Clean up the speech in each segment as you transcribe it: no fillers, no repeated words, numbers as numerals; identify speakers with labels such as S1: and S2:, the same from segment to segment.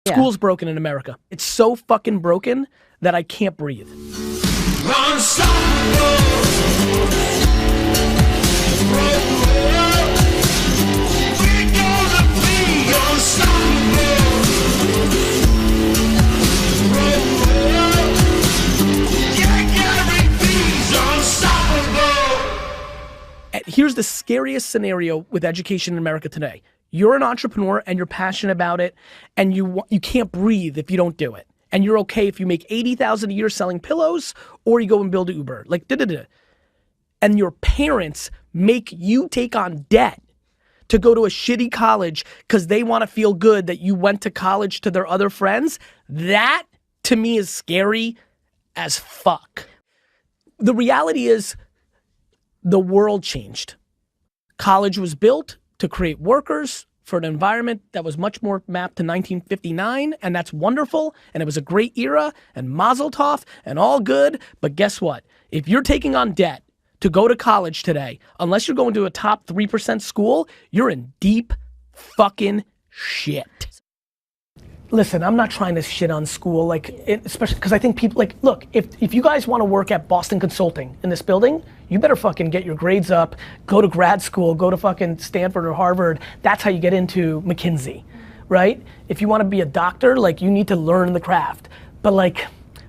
S1: Yeah.
S2: School's broken in America. It's so fucking broken that I can't breathe. Here's the scariest scenario with education in America today. You're an entrepreneur and you're passionate about it, and you can't breathe if you don't do it. And you're okay if you make $80,000 a year selling pillows, or you go and build an Uber. Like, and your parents make you take on debt to go to a shitty college because they want to feel good that you went to college to their other friends. That, to me, is scary as fuck. The reality is, the world changed. College was built to create workers for an environment that was much more mapped to 1959, and that's wonderful, and it was a great era, and mazel tov, and all good, but guess what? If you're taking on debt to go to college today, unless you're going to a top 3% school, you're in deep fucking shit. Listen, I'm not trying to shit on school, like, especially because I think people, like, look, if you guys want to work at Boston Consulting in this building, you better fucking get your grades up, go to grad school, go to fucking Stanford or Harvard. That's how you get into McKinsey, right? If you want to be a doctor, like, you need to learn the craft. But like,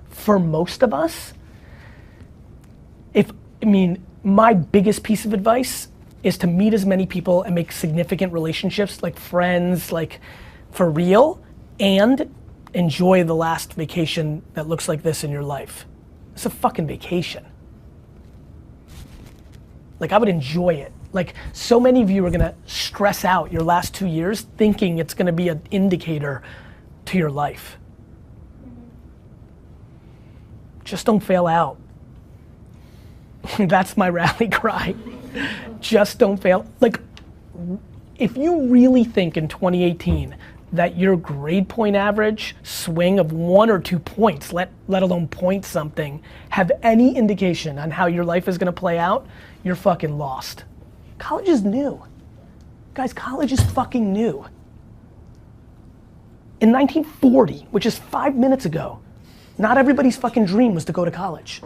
S2: for most of us, my biggest piece of advice is to meet as many people and make significant relationships, like friends, like, for real, and enjoy the last vacation that looks like this in your life. It's a fucking vacation. Like, I would enjoy it. Like, so many of you are gonna stress out your last 2 years thinking it's gonna be an indicator to your life. Just don't fail out. That's my rally cry. Just don't fail. Like, if you really think in 2018 that your grade point average swing of 1 or 2 points, let alone point something, have any indication on how your life is gonna play out, you're fucking lost. College is new. Guys, college is fucking new. In 1940, which is 5 minutes ago, not everybody's fucking dream was to go to college.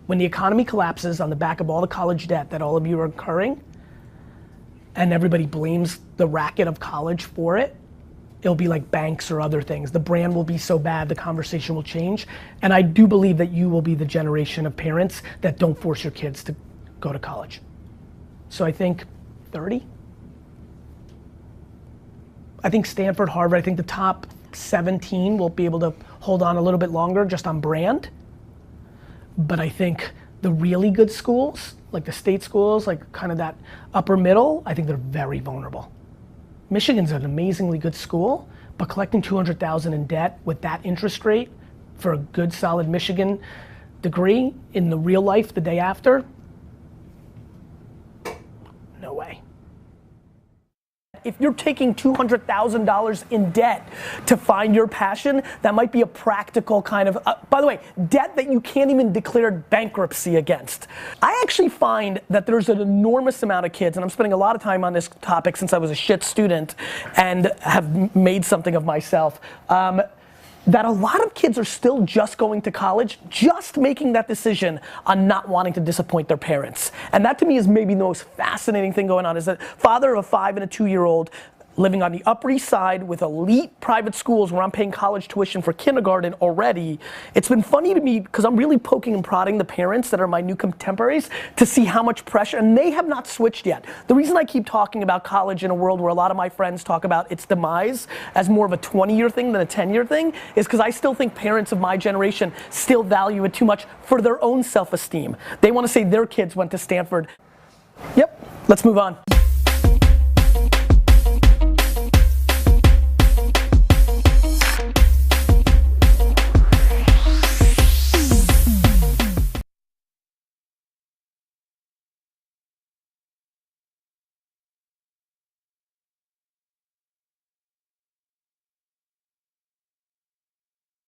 S2: When the economy collapses on the back of all the college debt that all of you are incurring, and everybody blames the racket of college for it, it'll be like banks or other things. The brand will be so bad, the conversation will change. And I do believe that you will be the generation of parents that don't force your kids to go to college. So I think 30? I think Stanford, Harvard, I think the top 17 will be able to hold on a little bit longer just on brand. But I think the really good schools, like the state schools, like kind of that upper middle, I think they're very vulnerable. Michigan's an amazingly good school, but collecting $200,000 in debt with that interest rate for a good solid Michigan degree in the real life the day after, no way. If you're taking $200,000 in debt to find your passion, that might be a practical kind of, by the way, debt that you can't even declare bankruptcy against. I actually find that there's an enormous amount of kids, and I'm spending a lot of time on this topic since I was a shit student and have made something of myself, that a lot of kids are still just going to college, just making that decision on not wanting to disappoint their parents. And that to me is maybe the most fascinating thing going on, is that father of a 5 and a 2-year-old living on the Upper East Side with elite private schools where I'm paying college tuition for kindergarten already. It's been funny to me because I'm really poking and prodding the parents that are my new contemporaries to see how much pressure, and they have not switched yet. The reason I keep talking about college in a world where a lot of my friends talk about its demise as more of a 20-year thing than a 10-year thing is because I still think parents of my generation still value it too much for their own self-esteem. They want to say their kids went to Stanford. Yep, let's move on.